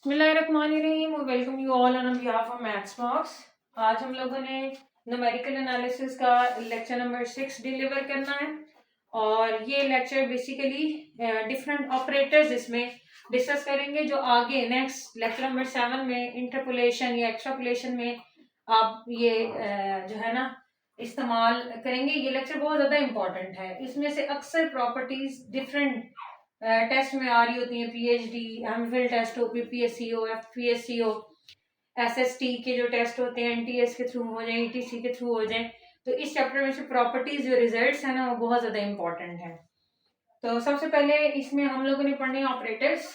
बिस्मिल्लाहिर्रहमानिर्रहीम और welcome you all on behalf of maths box. आज हम लोगों ने न्यूमेरिकल एनालिसिस का लेक्चर नंबर 6 डिलीवर करना है और ये लेक्चर बेसिकली डिफरेंट ऑपरेटर्स इसमें डिस्कस करेंगे जो आगे नेक्स्ट लेक्चर नंबर 7 में इंटरपोलेशन या एक्सट्रापोलेशन में आप ये जो है ना इस्तेमाल करेंगे। ये लेक्चर बहुत ज़्यादा इंपॉर्टेंट है। इसमें से अक्सर प्रॉपर्टीज डिफरेंट टेस्ट में आ रही होती है। पीएचडी, एमफिल टेस्ट हो, पीपीएससी हो, एफपीएससी हो, एसएसटी के जो टेस्ट होते हैं एनटीएस के थ्रू हो जाए, ईटीसी के थ्रू हो जाए, तो इस चैप्टर में से प्रॉपर्टीज जो रिजल्ट्स है ना वो बहुत ज्यादा इंपॉर्टेंट है। तो सबसे पहले इसमें हम लोगों ने पढ़ने ऑपरेटर्स।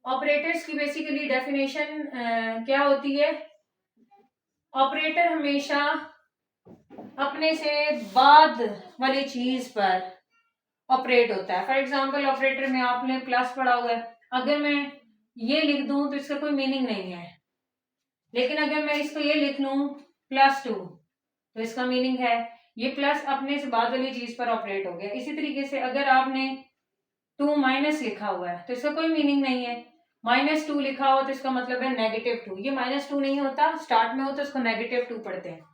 ऑपरेटर्स की बेसिकली डेफिनेशन क्या होती है? ऑपरेटर हमेशा अपने से बाद वाली चीज पर ऑपरेट होता है। फॉर एग्जाम्पल ऑपरेटर में आपने प्लस पढ़ा हुआ है, अगर मैं ये लिख दूं तो इसका कोई मीनिंग नहीं है, लेकिन अगर मैं इसको ये लिख लूं +2 तो इसका मीनिंग है। ये प्लस अपने से बाद वाली चीज पर ऑपरेट हो गया। इसी तरीके से अगर आपने 2 माइनस लिखा हुआ है तो इसका कोई मीनिंग नहीं है। -2 लिखा हो तो इसका मतलब है -2। ये -2 नहीं होता, स्टार्ट में हो तो इसको -2 पढ़ते हैं।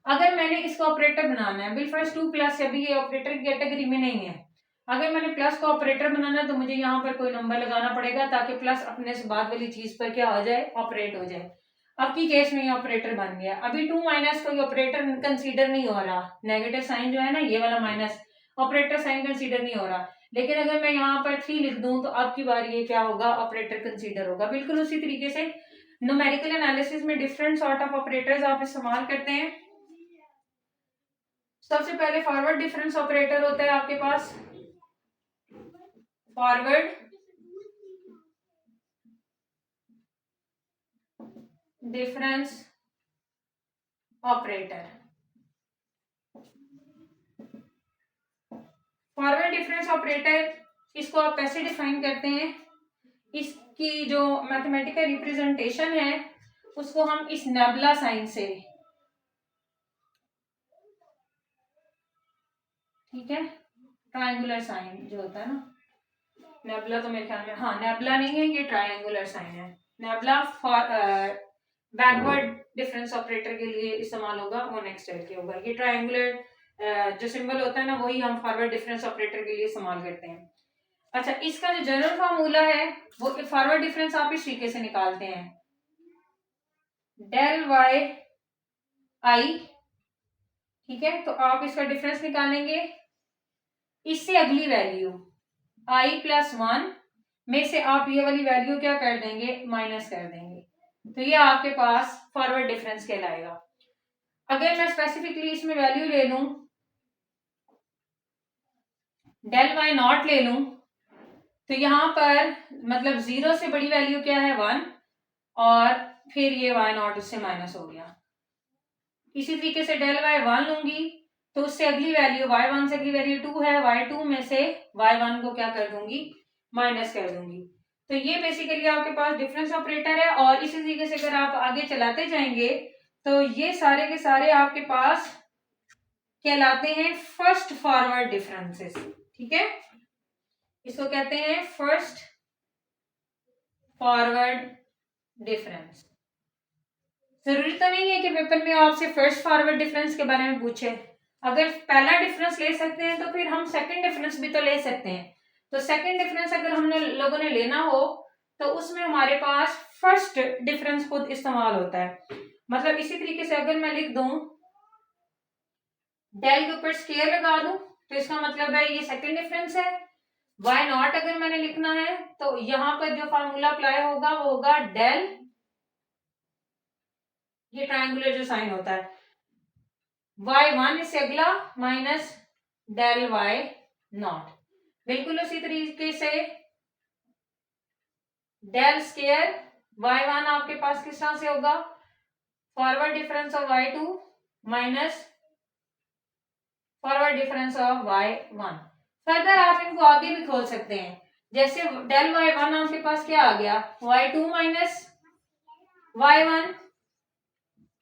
अगर मैंने इसको ऑपरेटर बनाना है, बिल फर्स्ट 2 प्लस अभी ये ऑपरेटर की कैटेगरी में नहीं है। अगर मैंने प्लस को ऑपरेटर बनाना है तो मुझे यहाँ पर कोई नंबर लगाना पड़ेगा ताकि प्लस अपने से बाद वाली चीज पर क्या हो जाए, ऑपरेट हो जाए। अब की केस में ये ऑपरेटर बन गया। अभी 2 माइनस कोई ऑपरेटर कंसीडर नहीं हो रहा, नेगेटिव साइन जो है ना ये वाला माइनस, ऑपरेटर साइन कंसीडर नहीं हो रहा। लेकिन अगर मैं यहाँ पर 3 लिख दूं तो अब की बार ये क्या होगा, ऑपरेटर कंसीडर होगा। बिल्कुल उसी तरीके से न्यूमेरिकल एनालिसिस में डिफरेंट सॉर्ट ऑफ ऑपरेटर्स आप इस्तेमाल करते हैं। सबसे पहले फॉरवर्ड डिफरेंस ऑपरेटर होता है आपके पास, forward difference operator. Forward difference operator इसको आप ऐसे डिफाइन करते हैं, इसकी जो मैथमेटिकल रिप्रेजेंटेशन है उसको हम इस नेबुला साइन से, ठीक है, ट्रायंगुलर साइन जो होता है ना, नेबुला तो मेरे ख्याल में, हाँ नेबुला नहीं है, ये ट्रायंगुलर साइन है। नेबुला बैकवर्ड डिफरेंस ऑपरेटर के लिए इस्तेमाल होगा, वो नेक्स्ट टाइप के होगा। ये ट्रायंगुलर जो सिंबल होता है ना वही हम फॉरवर्ड डिफरेंस ऑपरेटर के लिए इस्तेमाल करते हैं। अच्छा, इसका जो जनरल फार्मूला है वो फॉरवर्ड डिफरेंस आप इस तरीके से निकालते हैं, डेल वाई आई, ठीक है। तो आप इसका डिफरेंस निकालेंगे, इससे अगली वैल्यू i+1 में से आप ये वाली वैल्यू क्या कर देंगे, माइनस कर देंगे, तो ये आपके पास फॉरवर्ड डिफरेंस कहलाएगा। अगर मैं स्पेसिफिकली इसमें वैल्यू ले लूं, डेल वाई नॉट ले लूं, तो यहां पर मतलब 0 से बड़ी वैल्यू क्या है, 1, और फिर ये वाई नॉट उससे माइनस हो गया। इसी तरीके से डेल वाई 1 लूंगी तो उससे अगली वैल्यू y1 से अगली वैल्यू 2 है, y2 में से y1 को क्या कर दूंगी, माइनस कर दूंगी। तो ये बेसिकली आपके पास डिफरेंस ऑपरेटर है। और इसी तरीके से अगर आप आगे चलाते जाएंगे तो ये सारे के सारे आपके पास कहलाते हैं फर्स्ट फॉरवर्ड डिफरेंसेस, ठीक है। इसको कहते हैं फर्स्ट फॉरवर्ड डिफरेंस। जरूरी तो नहीं है कि पेपर में आपसे फर्स्ट फॉरवर्ड डिफरेंस के बारे में पूछे। अगर पहला डिफरेंस ले सकते हैं तो फिर हम सेकंड डिफरेंस भी तो ले सकते हैं। तो सेकंड डिफरेंस अगर हमने लोगों ने लेना हो तो उसमें हमारे पास फर्स्ट डिफरेंस खुद इस्तेमाल होता है। मतलब इसी तरीके से अगर मैं लिख दूं, डेल के ऊपर स्केयर लगा दूं तो इसका मतलब है ये सेकंड डिफरेंस है। वाई नॉट अगर मैंने लिखना है तो यहाँ पर जो फॉर्मूला अप्लाई होगा वो होगा डेल, ये ट्रायंगुलर जो साइन होता है, y1 इससे अगला माइनस डेल वाई नॉट। बिल्कुल उसी तरीके से डेल स्केयर y1 आपके पास किस तरह से होगा, forward difference of y2 minus forward difference of y1। Further आप इनको आगे भी खोल सकते हैं, जैसे डेल y1 आपके पास क्या आ गया, y2 माइनस y1।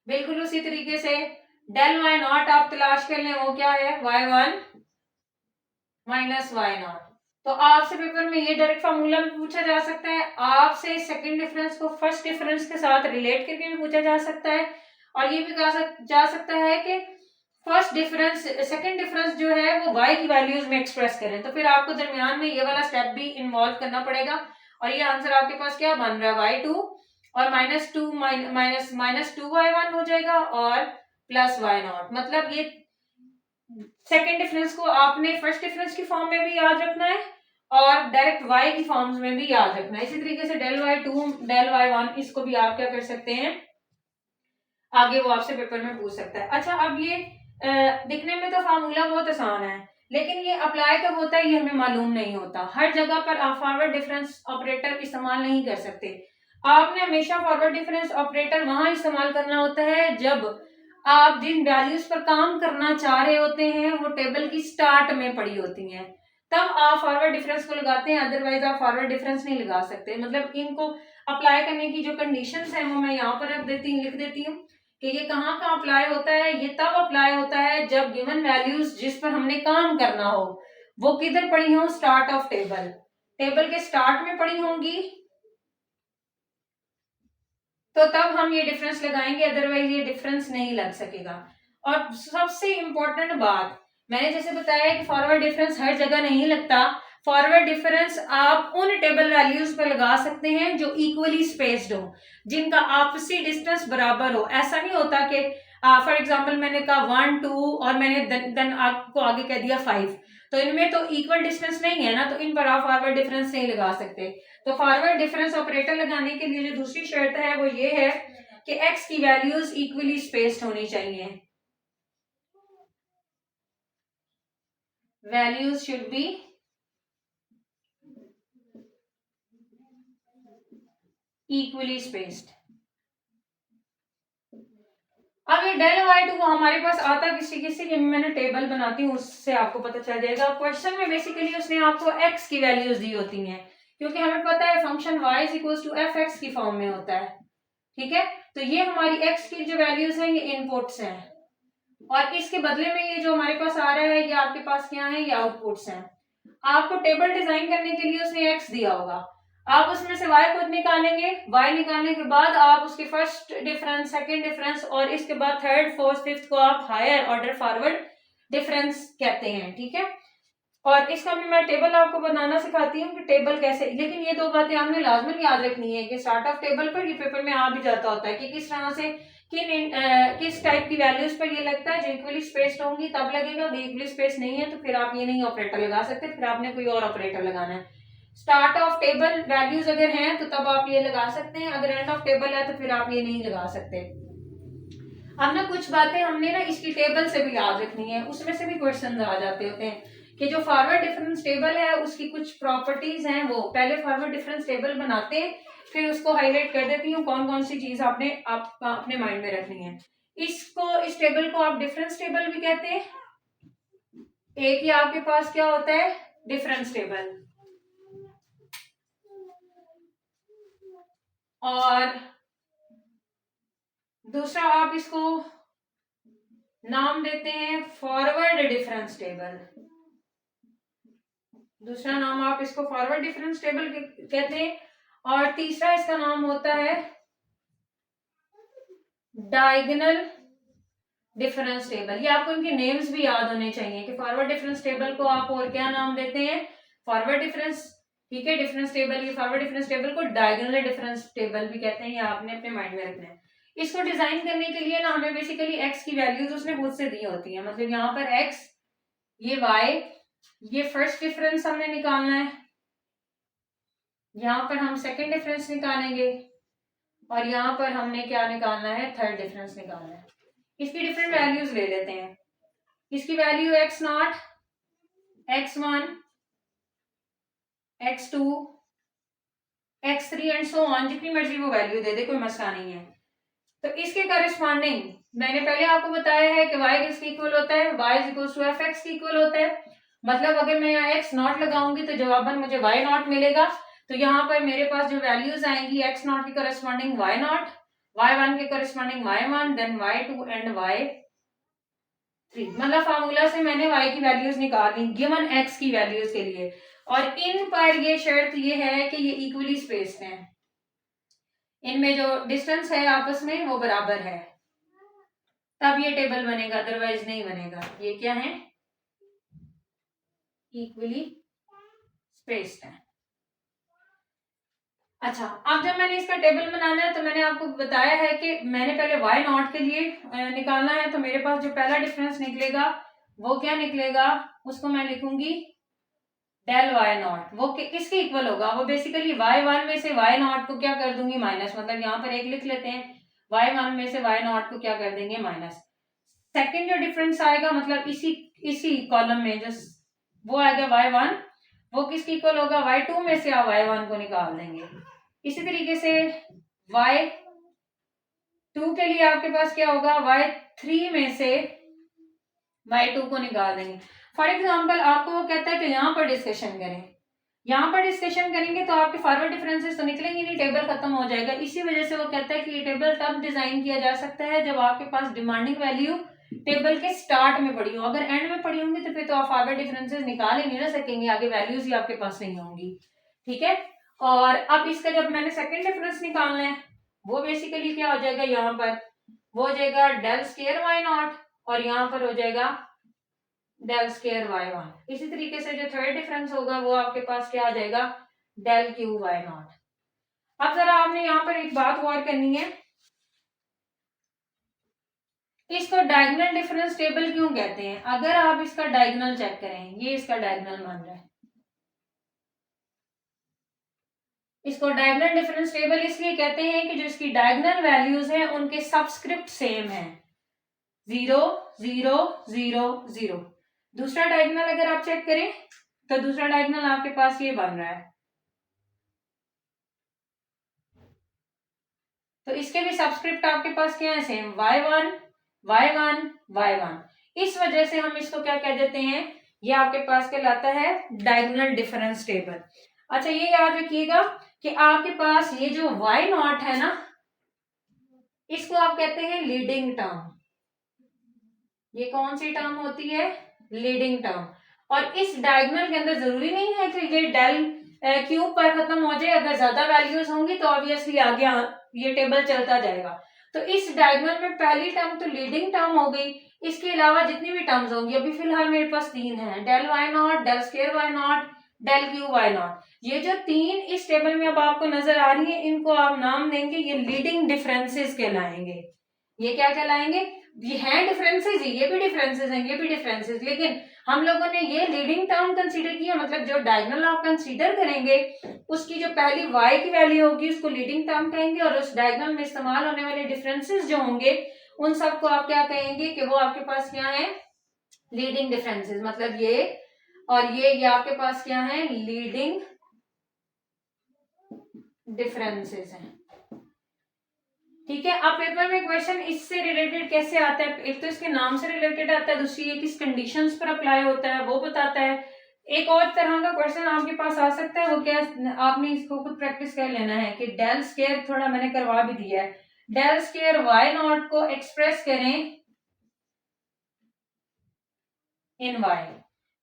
बिल्कुल उसी तरीके से डेल वाई नॉट आप तलाश कर लें, वो क्या है, y1 माइनस वाई नॉट। तो आपसे पेपर में ये डायरेक्ट फार्मूला भी पूछा जा सकता है, आपसे सेकंड डिफरेंस को फर्स्ट डिफरेंस के साथ रिलेट करके भी पूछा जा सकता है, और ये भी कहा जा सकता है कि फर्स्ट डिफरेंस सेकंड डिफरेंस जो है वो y की वैल्यूज में एक्सप्रेस करें। तो फिर आपको दरमियान में ये वाला स्टेप भी इन्वॉल्व करना पड़ेगा, और ये आंसर आपके पास क्या बन रहा है y2 और माइनस टू y1 हो जाएगा और प्लस y0। मतलब ये सेकेंड डिफरेंस को आपने फर्स्ट डिफरेंस की फॉर्म में भी याद रखना है और डायरेक्ट y की फॉर्म्स में भी याद रखना है। इसी तरीके से डेल y2 डेल y1 इसको भी आप क्या कर सकते हैं, आगे वो आपसे पेपर में पूछ सकता है। अच्छा, अब ये दिखने में तो फार्मूला बहुत आसान है, लेकिन ये अप्लाई कब होता है ये हमें मालूम नहीं होता। हर जगह पर आप फॉरवर्ड डिफरेंस ऑपरेटर इस्तेमाल नहीं कर सकते। आपने हमेशा फॉरवर्ड डिफरेंस ऑपरेटर वहां इस्तेमाल करना होता है जब आप जिन वैल्यूज पर काम करना चाह रहे होते हैं वो टेबल की स्टार्ट में पड़ी होती हैं, तब आप फॉरवर्ड डिफरेंस को लगाते हैं, अदरवाइज आप फॉरवर्ड डिफरेंस नहीं लगा सकते। मतलब इनको अप्लाई करने की जो कंडीशंस हैं वो मैं यहाँ पर लिख देती हूँ कि ये कहाँ कहाँ अप्लाई होता है। ये तब अप्लाई होता है जब गिवन वैल्यूज जिस पर हमने काम करना हो वो किधर पड़ी हो, स्टार्ट ऑफ टेबल, टेबल के स्टार्ट में पड़ी होंगी, तो तब हम ये डिफरेंस लगाएंगे, अदरवाइज ये डिफरेंस नहीं लग सकेगा। और सबसे इंपॉर्टेंट बात, मैंने जैसे बताया कि फॉरवर्ड डिफरेंस हर जगह नहीं लगता। फॉरवर्ड डिफरेंस आप उन टेबल वैल्यूज पर लगा सकते हैं जो इक्वली स्पेस्ड हो, जिनका आपसी डिस्टेंस बराबर हो। ऐसा नहीं होता कि फॉर एग्जाम्पल मैंने कहा 1 2 और मैंने देन आपको आगे कह दिया 5, तो इनमें तो इक्वल डिस्टेंस नहीं है ना, तो इन पर आप फॉरवर्ड डिफरेंस नहीं लगा सकते। तो फॉरवर्ड डिफरेंस ऑपरेटर लगाने के लिए जो दूसरी शर्त है वो ये है कि x की वैल्यूज इक्वली स्पेस्ड होनी चाहिए, values should be equally spaced. अब ये डेल y2 को हमारे पास आता किसी किसी की मैंने टेबल बनाती हूँ उससे आपको पता चल जाएगा। क्वेश्चन में बेसिकली उसने आपको x की वैल्यूज दी होती हैं, क्योंकि हमें पता है function y is equal to f x की फॉर्म में होता है, ठीक है। तो ये हमारी x की जो वैल्यूज हैं ये इनपुट्स हैं, और इसके बदले में ये जो हमारे पास आ रहा है ये आपके पास क्या है, ये आउटपुट्स हैं। आपको टेबल डिजाइन करने के लिए उसने x दिया होगा, आप उसमें से y खुद निकालेंगे, y निकालने के बाद आप उसके फर्स्ट डिफरेंस, सेकंड डिफरेंस और इसके बाद थर्ड फोर्थ फिफ्थ को आप हायर ऑर्डर फॉरवर्ड डिफरेंस कहते हैं, ठीक है। और इसका भी मैं टेबल आपको बनाना सिखाती हूँ कि टेबल कैसे, लेकिन ये दो बातें आपने लाजमन याद रखनी है कि स्टार्ट ऑफ टेबल पर ये पेपर में आ भी जाता होता है कि किस तरह से किस टाइप की वैल्यूज पर ये लगता है। जो इक्वली स्पेस्ड होंगी तब लगेगा, इक्वली स्पेस नहीं है तो फिर आप ये नहीं ऑपरेटर लगा सकते, फिर आपने कोई और ऑपरेटर लगाना है। स्टार्ट ऑफ टेबल वैल्यूज अगर हैं तो तब आप ये लगा सकते हैं, अगर एंड ऑफ टेबल है तो फिर आप ये नहीं लगा सकते। अब ना कुछ बातें हमने ना इसकी टेबल से भी याद रखनी है, उसमें से भी क्वेश्चन आ जाते होते हैं कि जो फॉरवर्ड डिफरेंस टेबल है उसकी कुछ प्रॉपर्टीज हैं। वो पहले फॉरवर्ड डिफरेंस टेबल बनाते हैं, फिर उसको हाईलाइट कर देती हूँ कौन कौन सी चीज आपने अपने माइंड में रखनी है। इस टेबल को आप डिफरेंस टेबल भी कहते हैं। एक ही आपके पास क्या होता है, डिफरेंस टेबल, और दूसरा आप इसको नाम देते हैं फॉरवर्ड डिफरेंस टेबल। दूसरा नाम आप इसको फॉरवर्ड डिफरेंस टेबल कहते हैं, और तीसरा इसका नाम होता है डायगोनल डिफरेंस टेबल। ये आपको इनके नेम्स भी याद होने चाहिए कि फॉरवर्ड डिफरेंस टेबल को आप और क्या नाम देते हैं, फॉरवर्ड डिफरेंस, ठीक है, डिफरेंस टेबल। ये फॉरवर्ड डिफरेंस टेबल को डायगोनल डिफरेंस टेबल भी कहते हैं, ये आपने अपने माइंड में रखना है। इसको डिजाइन करने के लिए ना हमें बेसिकली एक्स की वैल्यूज उसने खुद से दी होती है। मतलब यहाँ पर एक्स, ये वाई, ये फर्स्ट डिफरेंस हमने निकालना है, यहाँ पर हम सेकंड डिफरेंस निकालेंगे, और यहाँ पर हमने क्या निकालना है, थर्ड डिफरेंस निकालना है। इसकी डिफरेंट वैल्यूज ले लेते हैं। इसकी value x naught, x one, x two, x three and so on, जितनी मर्जी वो वैल्यू दे दे, कोई मसला नहीं है। तो इसके करस्पॉन्डिंग मैंने पहले आपको बताया है कि y किसके इक्वल होता है, y is equal to f x के इक्वल होता है। मतलब अगर मैं यहाँ x नॉट लगाऊंगी तो जवाबन मुझे y नॉट मिलेगा। तो यहाँ पर मेरे पास जो वैल्यूज आएंगी x नॉट की करस्पॉन्डिंग y नॉट, y1 के corresponding y1, then y2 and y3। मतलब फार्मूला से मैंने y की वैल्यूज निकाली गिवन x की वैल्यूज के लिए। और इन पर ये शर्त ये है कि ये इक्वली स्पेस्ड हैं, इनमें जो डिस्टेंस है आपस में वो बराबर है, तब ये टेबल बनेगा, अदरवाइज नहीं बनेगा। ये क्या है, इक्वली स्पेस्ड है। अच्छा, अब जब मैंने इसका टेबल बनाना है तो मैंने आपको बताया है कि मैंने पहले वाई नॉट के लिए निकालना है, तो मेरे पास जो पहला डिफरेंस निकलेगा वो क्या निकलेगा, उसको मैं लिखूंगी डेल वाई नॉट। वो किसके इक्वल होगा, वो बेसिकली वाई वन में से वाई नॉट को क्या कर दूंगी माइनस, मतलब यहाँ पर एक लिख लेते हैं, वाई वन में से वाई नॉट को क्या कर देंगे माइनस। सेकेंड जो डिफरेंस आएगा मतलब इसी कॉलम में जो वो आएगा वाई वन, वो किसके इक्वल होगा, वाई टू में से आप वाई वन को निकाल देंगे। इसी तरीके से वाई टू के लिए आपके पास क्या होगा, वाई थ्री में से वाई टू को निकाल देंगे। फॉर एग्जाम्पल आपको वो कहता है कि यहाँ पर डिस्कशन करें, यहाँ पर डिस्कशन करेंगे तो आपके फॉरवर्ड डिफरेंसेस तो निकलेंगे नहीं, टेबल खत्म हो जाएगा। इसी वजह से वो कहता है कि ये टेबल तब डिजाइन किया जा सकता है जब आपके पास डिमांडिंग वैल्यू टेबल के स्टार्ट में पड़ी हो। अगर एंड में पड़ी होंगी तो फिर तो आप फॉरवर्ड डिफरेंसेस निकाल ही नहीं ना सकेंगे, आगे वैल्यूज ही आपके पास नहीं होंगी। ठीक है, और अब इसका जब मैंने सेकेंड डिफरेंस निकालना है वो बेसिकली क्या हो जाएगा, यहाँ पर वो हो जाएगा डेल स्क्वायर वाई नॉट, और यहाँ पर हो जाएगा डेल स्क्वायर वाई वन। इसी तरीके से जो थर्ड डिफरेंस होगा वो आपके पास क्या आ जाएगा, डेल क्यू वाई नॉट। अब जरा आपने यहाँ पर एक बात गौर करनी है, इसको डायगोनल डिफरेंस टेबल क्यों कहते हैं। अगर आप इसका डायगोनल चेक करें, ये इसका डायगोनल मान रहा है, इसको डायगोनल डिफरेंस टेबल इसलिए कहते हैं कि जो इसकी डायगोनल वैल्यूज हैं उनके सबस्क्रिप्ट सेम है, 0 0 0 0। दूसरा डायगोनल अगर आप चेक करें तो दूसरा डायगोनल आपके पास ये बन रहा है, तो इसके भी सबस्क्रिप्ट आपके पास क्या है, सेम, y1 y1 y1। इस वजह से हम इसको क्या कह देते हैं, ये आपके पास कहलाता है डायगोनल डिफरेंस टेबल। अच्छा, ये याद रखिएगा कि आपके पास ये जो y नॉट है ना, इसको आप कहते हैं लीडिंग टर्म। ये कौन सी टर्म होती है, लीडिंग टर्म। और इस डायगोनल के अंदर जरूरी नहीं है कि ये डेल क्यूब पर खत्म हो जाए, अगर ज्यादा वैल्यूज होंगी तो ऑब्वियसली आगे ये टेबल चलता जाएगा। तो इस डायगोनल में पहली टर्म तो लीडिंग टर्म हो गई, इसके अलावा जितनी भी टर्म्स होंगी, अभी फिलहाल मेरे पास तीन है, del y naught, del square y naught, del cube y naught. ये जो तीन इस टेबल में अब आपको नजर आ रही है, इनको आप नाम देंगे, ये लीडिंग डिफरेंसेस कहलाएंगे। ये क्या कहलाएंगे, ये हैं डिफरेंसेस, ये भी डिफरेंसेस हैं, ये भी डिफरेंसेस, लेकिन हम लोगों ने ये लीडिंग टर्म कंसीडर किया, मतलब जो डायगोनल आप कंसीडर करेंगे उसकी जो पहली y की वैल्यू होगी उसको लीडिंग टर्म कहेंगे, और उस डायगोनल में इस्तेमाल होने वाले डिफरेंसेस जो होंगे उन सबको आप क्या कहेंगे कि वो आपके पास क्या है, लीडिंग डिफरेंसेस। मतलब ये और ये आपके पास क्या है, लीडिंग डिफरेंसेस हैं। ठीक है, अब पेपर में क्वेश्चन इससे रिलेटेड कैसे आता है, एक तो इसके नाम से रिलेटेड आता है, दूसरी ये किस कंडीशंस पर अप्लाई होता है वो बताता है। एक और तरह का क्वेश्चन आपके पास आ सकता है, वो क्या, आपने इसको खुद प्रैक्टिस कर लेना है कि डेल स्क्वायर, थोड़ा मैंने करवा भी दिया है, डेल स्क्वायर वाई नॉट को एक्सप्रेस करें इन वाई।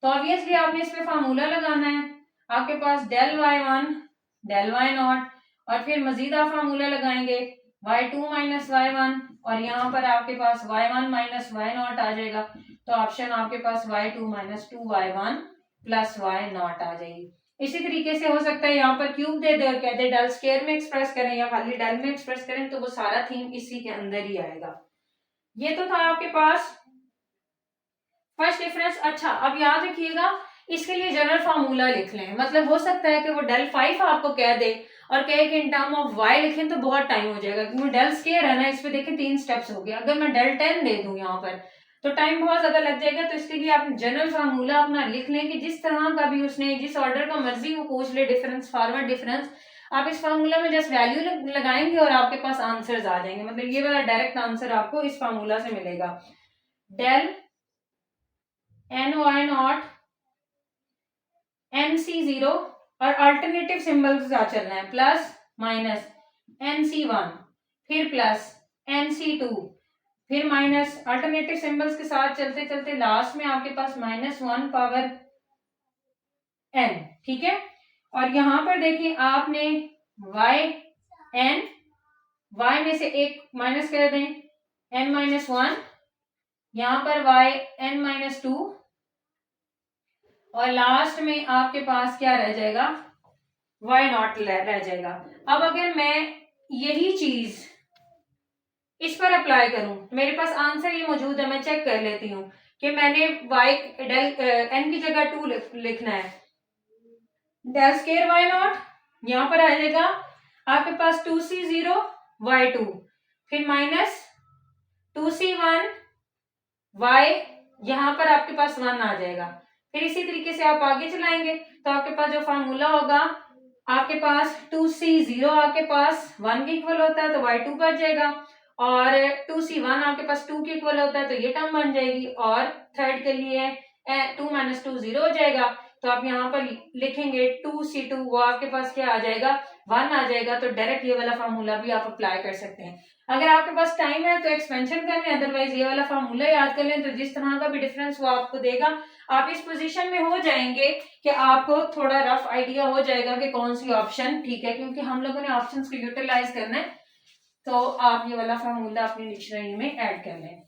तो ऑब्वियसली आपने इसमें फार्मूला लगाना है, आपके पास del y one del y naught, और फिर मजीद आप फार्मूला लगाएंगे y2 माइनस वाई वन, और यहाँ पर आपके पास y1 माइनस वाई नॉट आ जाएगा। तो ऑप्शन आपके पास y2 minus 2y1 plus y naught आ जाएगी। इसी तरीके से हो सकता है यहाँ पर क्यूब दे दे और कहते डेल स्क्वायर में एक्सप्रेस करें या खाली डेल में एक्सप्रेस करें, तो वो सारा थीम इसी के अंदर ही आएगा। ये तो था आपके पास फर्स्ट डिफरेंस। अच्छा, अब याद रखिएगा इसके लिए जनरल फार्मूला लिख लें, मतलब हो सकता है कि वो डेल 5 आपको कह दे और कहे कि इन टर्म ऑफ y लिखें तो बहुत टाइम हो जाएगा, क्योंकि डेल स्क्वायर है ना, इस पे देखें 3 स्टेप्स हो गए। अगर मैं डेल 10 दे दूं यहाँ पर तो टाइम बहुत ज्यादा लग जाएगा। तो इसके लिए आप जनरल फार्मूला अपना लिख लें कि जिस तरह का भी उसने जिस ऑर्डर का मर्जी वो पूछ ले, डिफरेंस फॉरवर्ड डिफरेंस, आप इस फार्मूला में जस्ट वैल्यू लगाएंगे और आपके पास आंसर्स आ जाएंगे। मतलब ये वाला डायरेक्ट आंसर आपको इस फार्मूला से मिलेगा, del n y naught n C zero, और अल्टरनेटिव सिंबल के साथ चलना है, plus minus n C one, फिर प्लस एन सी टू, फिर माइनस, अल्टरनेटिव सिंबल्स के साथ चलते चलते लास्ट में आपके पास -1 पावर n। ठीक है। और यहाँ पर देखिए आपने y में से एक माइनस कर दें, n-1, यहाँ पर yn-2, और लास्ट में आपके पास क्या रह जाएगा, y0 रह जाएगा। अब अगर मैं यही चीज इस पर अप्लाई करूं, मेरे पास आंसर ये मौजूद है, मैं चेक कर लेती हूँ कि मैंने n की जगह 2 लिखना है, डेल स्केयर y0 यहाँ पर आ जाएगा आपके पास 2c0 y2, फिर माइनस 2c1 y, यहाँ पर आपके पास 1 आ जाएगा। फिर इसी तरीके से आप आगे चलाएंगे तो आपके पास जो फार्मूला होगा, आपके पास 2c0 आपके पास 1 के इक्वल होता है तो y2 बच जाएगा, और 2c1 आपके पास 2 के इक्वल होता है तो ये टर्म बन जाएगी, और थर्ड के लिए 2 - 2 0 हो जाएगा, तो आप यहाँ पर लिखेंगे 2c2, वो आपके पास क्या आ जाएगा, 1 आ जाएगा। तो डायरेक्ट ये वाला फार्मूला भी आप अप्लाई कर सकते हैं। अगर आपके पास टाइम है तो एक्सपेंशन कर लें, अदरवाइज ये वाला फार्मूला याद कर लें, तो जिस तरह का भी डिफरेंस वो आपको देगा, आप इस पोजीशन में हो जाएंगे कि आपको थोड़ा रफ आइडिया हो जाएगा कि कौन सी ऑप्शन ठीक है, क्योंकि हम लोगों ने ऑप्शंस को यूटिलाइज करना है। तो आप ये वाला फार्मूला अपनी डिक्शनरी में ऐड कर लें।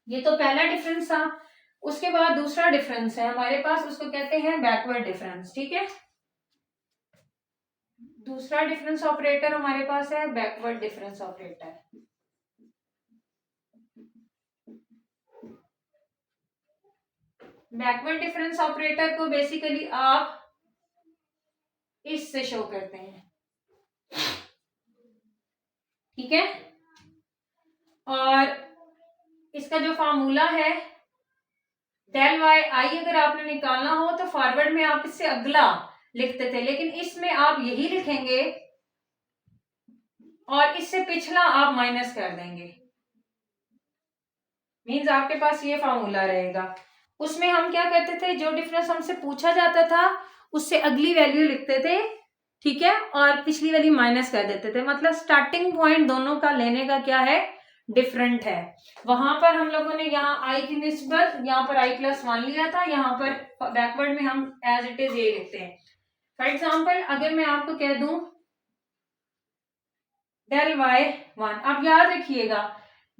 ये तो पहला डिफरेंस था। उसके बाद दूसरा डिफरेंस है हमारे पास, उसको कहते हैं बैकवर्ड डिफरेंस। ठीक है, दूसरा डिफरेंस ऑपरेटर हमारे पास है backward difference operator. Backward difference operator को बेसिकली आप इससे शो करते हैं, ठीक है। और इसका जो फार्मूला है डेल वाई आई, अगर आपने निकालना हो तो फॉरवर्ड में आप इससे अगला लिखते थे, लेकिन इसमें आप यही लिखेंगे और इससे पिछला आप माइनस कर देंगे, मींस आपके पास ये फार्मूला रहेगा। उसमें हम क्या करते थे, जो डिफरेंस हमसे पूछा जाता था उससे अगली वैल्यू लिखते थे, ठीक है, और पिछली वाली माइनस कर देते थे। मतलब स्टार्टिंग पॉइंट दोनों का लेने का क्या है, डिफरेंट है। वहां पर हम लोगों ने यहाँ आई की निस्बत यहाँ पर i+1 लिया था, यहाँ पर बैकवर्ड में हम एज इट इज ये लिखते हैं। फॉर एग्जाम्पल अगर मैं आपको कह दूं डेल y1, अब याद रखिएगा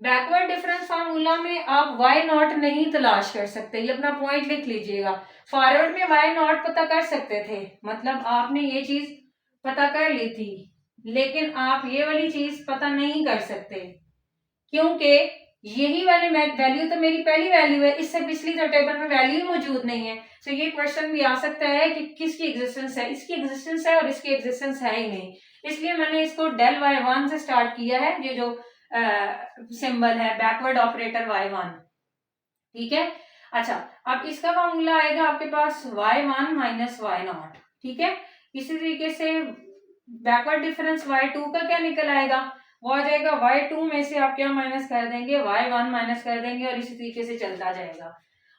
बैकवर्ड डिफरेंस फार्मूला में आप y0 नहीं तलाश कर सकते, ये अपना पॉइंट लिख लीजिएगा। फॉरवर्ड में y0 पता कर सकते थे, मतलब आपने ये चीज पता कर ली थी, लेकिन आप ये वाली चीज पता नहीं कर सकते, क्योंकि यही वाली वैल्यू तो मेरी पहली वैल्यू है, इससे पिछली तो टेबल में वैल्यू मौजूद नहीं है। तो ये क्वेश्चन भी आ सकता है कि किसकी एग्जिस्टेंस है, इसकी एग्जिस्टेंस है और इसकी एग्जिस्टेंस है ही नहीं, इसलिए मैंने इसको डेल y1 से स्टार्ट किया है, ये जो सिंबल है बैकवर्ड ऑपरेटर y1, ठीक है। अच्छा, अब इसका फॉर्मूला आएगा आपके पास y1 - y0, ठीक है। इसी तरीके से बैकवर्ड डिफरेंस y2 का क्या निकल आएगा, वो आ जाएगा y2 में से आप क्या माइनस कर देंगे, y1 माइनस कर देंगे, और इसी तरीके से चलता जाएगा।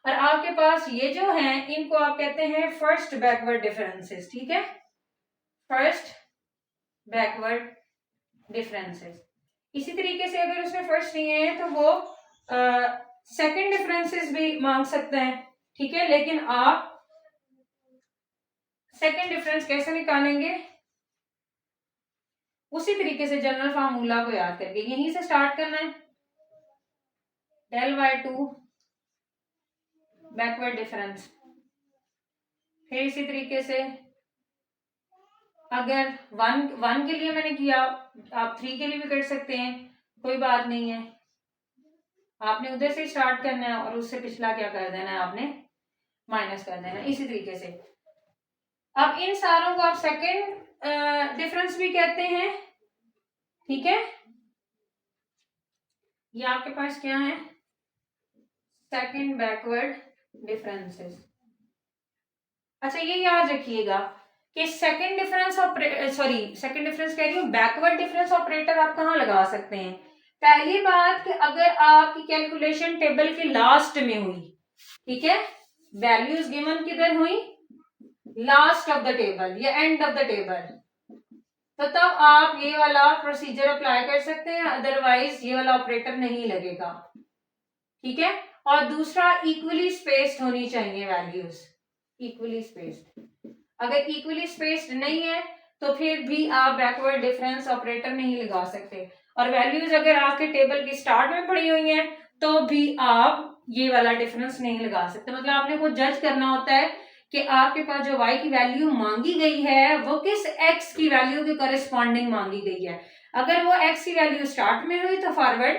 और आपके पास ये जो है इनको आप कहते हैं फर्स्ट बैकवर्ड डिफरेंसेस, ठीक है, फर्स्ट बैकवर्ड डिफरेंसेस। इसी तरीके से अगर उसमें फर्स्ट नहीं है तो वो सेकंड डिफरेंसेस भी मांग सकते हैं, ठीक है। लेकिन आप सेकंड डिफरेंस कैसे निकालेंगे, उसी तरीके से जनरल फार्मूला को याद करके यहीं से स्टार्ट करना है, डेल y2 बैकवर्ड डिफरेंस। फिर इसी तरीके से अगर वन के लिए मैंने किया, आप 3 के लिए भी कर सकते हैं, कोई बात नहीं है, आपने उधर से स्टार्ट करना है और उससे पिछला क्या कर देना है, आपने माइनस कर देना है, इसी तरीके से। अब इन सारों को आप सेकंड डिफरेंस भी कहते हैं, ठीक है। ये आपके पास क्या है, सेकंड बैकवर्ड डिफरेंसेस। अच्छा, ये याद रखिएगा कि सेकंड डिफरेंस सेकंड डिफरेंस कह रही हूँ, बैकवर्ड डिफरेंस ऑपरेटर आप कहाँ लगा सकते हैं। पहली बात कि अगर आपकी कैलकुलेशन टेबल के लास्ट में हुई, ठीक है, वैल्यूज गिवन किधर हुई, लास्ट ऑफ द टेबल या एंड ऑफ द टेबल, तो तब आप ये वाला प्रोसीजर अप्लाई कर सकते हैं, अदरवाइज ये वाला ऑपरेटर नहीं लगेगा, ठीक है। और दूसरा, इक्वली स्पेस्ड होनी चाहिए वैल्यूज, इक्वली स्पेस्ड। अगर इक्वली स्पेस्ड नहीं है तो फिर भी आप बैकवर्ड डिफरेंस ऑपरेटर नहीं लगा सकते। और वैल्यूज अगर आपके टेबल की स्टार्ट में पड़ी हुई हैं तो भी आप ये वाला डिफरेंस नहीं लगा सकते। मतलब आपने को जज करना होता है कि आपके पास जो y की वैल्यू मांगी गई है वो किस x की वैल्यू के कॉरेस्पॉन्डिंग मांगी गई है। अगर वो x की वैल्यू स्टार्ट में हुई तो फॉरवर्ड,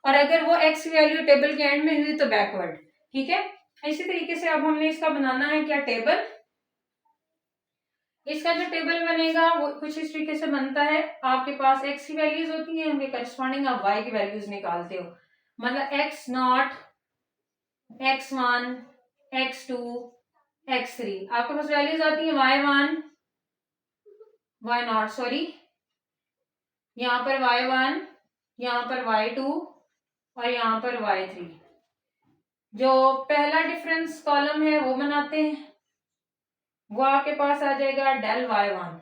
और अगर वो x की वैल्यू टेबल के एंड में हुई तो बैकवर्ड। ठीक है, इसी तरीके से अब हमने इसका बनाना है क्या, टेबल। इसका जो टेबल बनेगा वो कुछ इस तरीके से बनता है। आपके पास x की वैल्यूज होती हैं, उनके करस्पॉन्डिंग आप y की वैल्यूज निकालते हो। मतलब x0, x1, x2, x3 आपके पास वैल्यूज आती हैं y1, y0 सॉरी, यहाँ पर y1, यहाँ पर y2 और यहाँ पर y3। जो पहला डिफरेंस कॉलम है वो बनाते हैं, वो आपके पास आ जाएगा डेल y1,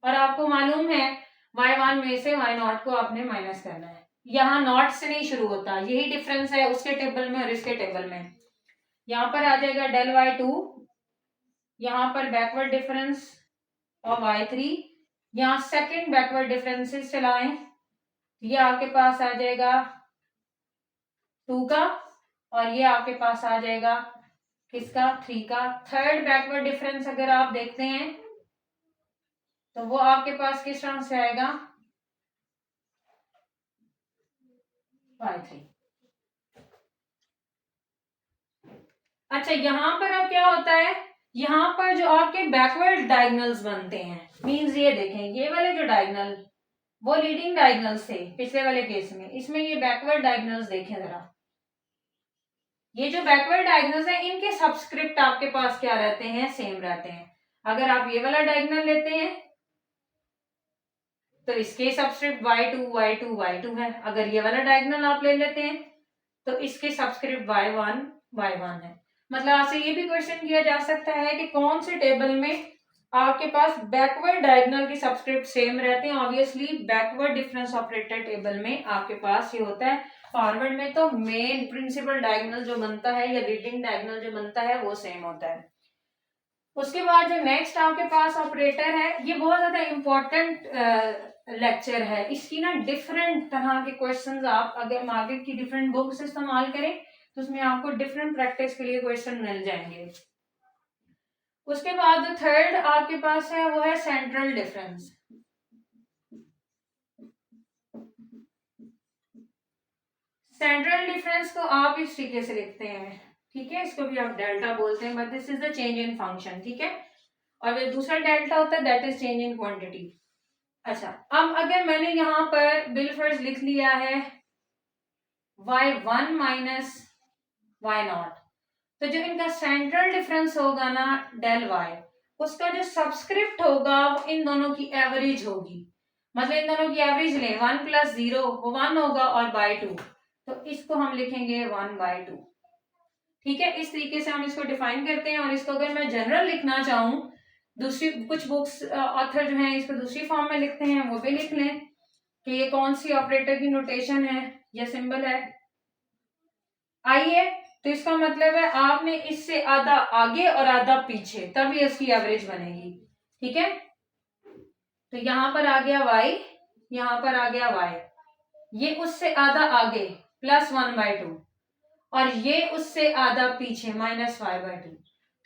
और आपको मालूम है y1 में से y0 को आपने माइनस करना है। यहाँ नॉट से नहीं शुरू होता, यही डिफरेंस है उसके टेबल में और इसके टेबल में। यहाँ पर आ जाएगा डेल y2, यहाँ पर बैकवर्ड डिफरेंस और y3, यहाँ सेकंड बैकवर्ड डिफरेंसेस चलाएं, ये आपके पास आ जाएगा 2 का, और ये आपके पास आ जाएगा किसका, 3 का। थर्ड बैकवर्ड डिफरेंस अगर आप देखते हैं तो वो आपके पास किस तरह से आएगा, y3। अच्छा, यहाँ पर अब क्या होता है, यहाँ पर जो आपके बैकवर्ड डायगोनल्स बनते हैं, मींस ये देखें ये वाले जो डायगोनल वो लीडिंग डायगोनल्स थे पिछले वाले केस में, इसमें ये बैकवर्ड डायगोनल्स देखें जरा। ये जो बैकवर्ड डायगोनल्स हैं इनके सबस्क्रिप्ट आपके पास क्या रहते हैं, सेम रहते हैं। अगर आप ये वाला डायगोनल लेते हैं तो इसके सबस्क्रिप्ट y2 y2 y2 है। अगर ये वाला डायगोनल आप ले लेते हैं तो इसके सबस्क्रिप्ट y1 y1 है। मतलब आपसे ये भी क्वेश्चन किया जा सकता है कि कौन से टेबल में आपके पास बैकवर्ड डायगोनल के सबस्क्रिप्ट सेम रहते हैं। Obviously backward difference operator table में आपके पास ये होता है। फॉरवर्ड में तो मेन प्रिंसिपल डायगोनल जो बनता है या लीडिंग डायगोनल जो बनता है वो सेम होता है। उसके बाद जो नेक्स्ट आपके पास ऑपरेटर है, ये बहुत ज्यादा इंपॉर्टेंट लेक्चर है। इसकी ना डिफरेंट तरह के क्वेश्चंस आप अगर मार्केट की डिफरेंट बुक्स इस्तेमाल करें तो उसमें आपको डिफरेंट प्रैक्टिस के लिए क्वेश्चन मिल जाएंगे। उसके बाद जो थर्ड आपके पास है वो है सेंट्रल डिफरेंस। सेंट्रल डिफरेंस को आप इस तरीके से लिखते हैं, ठीक है, इसको भी आप डेल्टा बोलते हैं, but this is the change in function. ठीक है, और जो दूसरा डेल्टा होता है that is change in quantity. अच्छा, अब अगर मैंने यहाँ पर बिलफर्ज लिख लिया है y1 माइनस y0, तो जो इनका सेंट्रल डिफरेंस होगा ना डेल y, उसका जो सबस्क्रिप्ट होगा वो इन दोनों की एवरेज होगी। मतलब इन दोनों की एवरेज लें, 1 + 0 वो 1 होगा और बाय 2, तो इसको हम लिखेंगे 1/2। ठीक है, इस तरीके से हम इसको डिफाइन करते हैं। और इसको अगर मैं जनरल लिखना चाहूँ, दूसरी कुछ बुक्स ऑथर जो हैं इसको दूसरी फॉर्म में लिखते हैं, वो भी लिख लें कि ये कौन सी ऑपरेटर की नोटेशन है या सिंबल है। आइए, तो इसका मतलब है आपने इससे आधा आगे और आधा पीछे, तभी इसकी एवरेज बनेगी। ठीक है, तो यहां पर आ गया y, यहां पर आ गया y, ये उससे आधा आगे +1/2 और ये उससे आधा पीछे -5/2।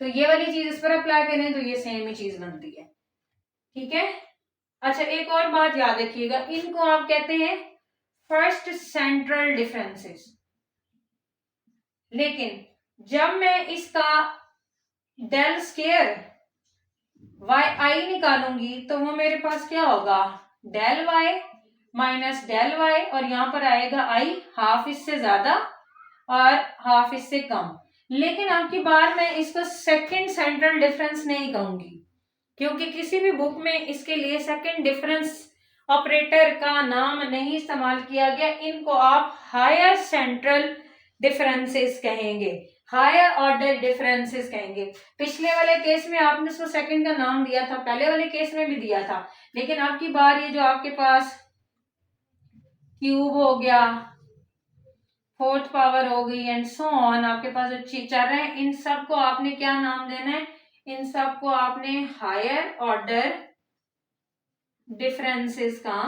तो ये वाली चीज इस पर अप्लाई करें तो ये सेम ही चीज बनती है। ठीक है, अच्छा एक और बात याद रखिएगा, इनको आप कहते हैं फर्स्ट सेंट्रल डिफरेंसेस। लेकिन जब मैं इसका डेल स्केयर y निकालूंगी तो वो मेरे पास क्या होगा, del y minus del y, और यहाँ पर आएगा i हाफ इससे ज्यादा और हाफ इससे कम। लेकिन आपकी बार मैं इसको सेकंड सेंट्रल डिफरेंस नहीं कहूंगी, क्योंकि किसी भी बुक में इसके लिए सेकंड डिफरेंस ऑपरेटर का नाम नहीं इस्तेमाल किया गया। इनको आप हायर सेंट्रल डिफरेंसेस कहेंगे, हायर ऑर्डर डिफरेंसेस कहेंगे। पिछले वाले केस में आपने उसको सेकंड का नाम दिया था, पहले वाले केस में भी दिया था, लेकिन आपकी बार ये जो आपके पास क्यूब हो गया, फोर्थ पावर हो गई एंड सो ऑन, आपके पास जो चल रहे हैं इन सब को आपने क्या नाम देना है, इन सब को आपने हायर ऑर्डर डिफरेंसेस का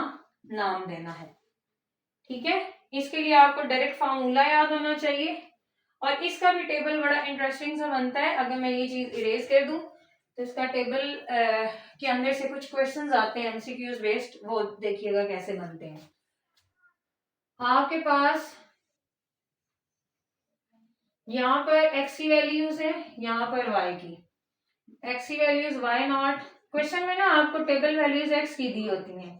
नाम देना है। ठीक है, इसके लिए आपको डायरेक्ट फार्मूला याद होना चाहिए और इसका भी टेबल बड़ा इंटरेस्टिंग सा बनता है। अगर मैं ये चीज इरेज कर दूं तो इसका टेबल के अंदर से कुछ क्वेश्चंस आते हैं एमसीक्यूज बेस्ड, वो देखिएगा कैसे बनते हैं। आपके पास यहाँ पर x की वैल्यूज है, यहाँ पर y की। x की वैल्यूज y0, क्वेश्चन में ना आपको टेबल वैल्यूज x की दी होती हैं,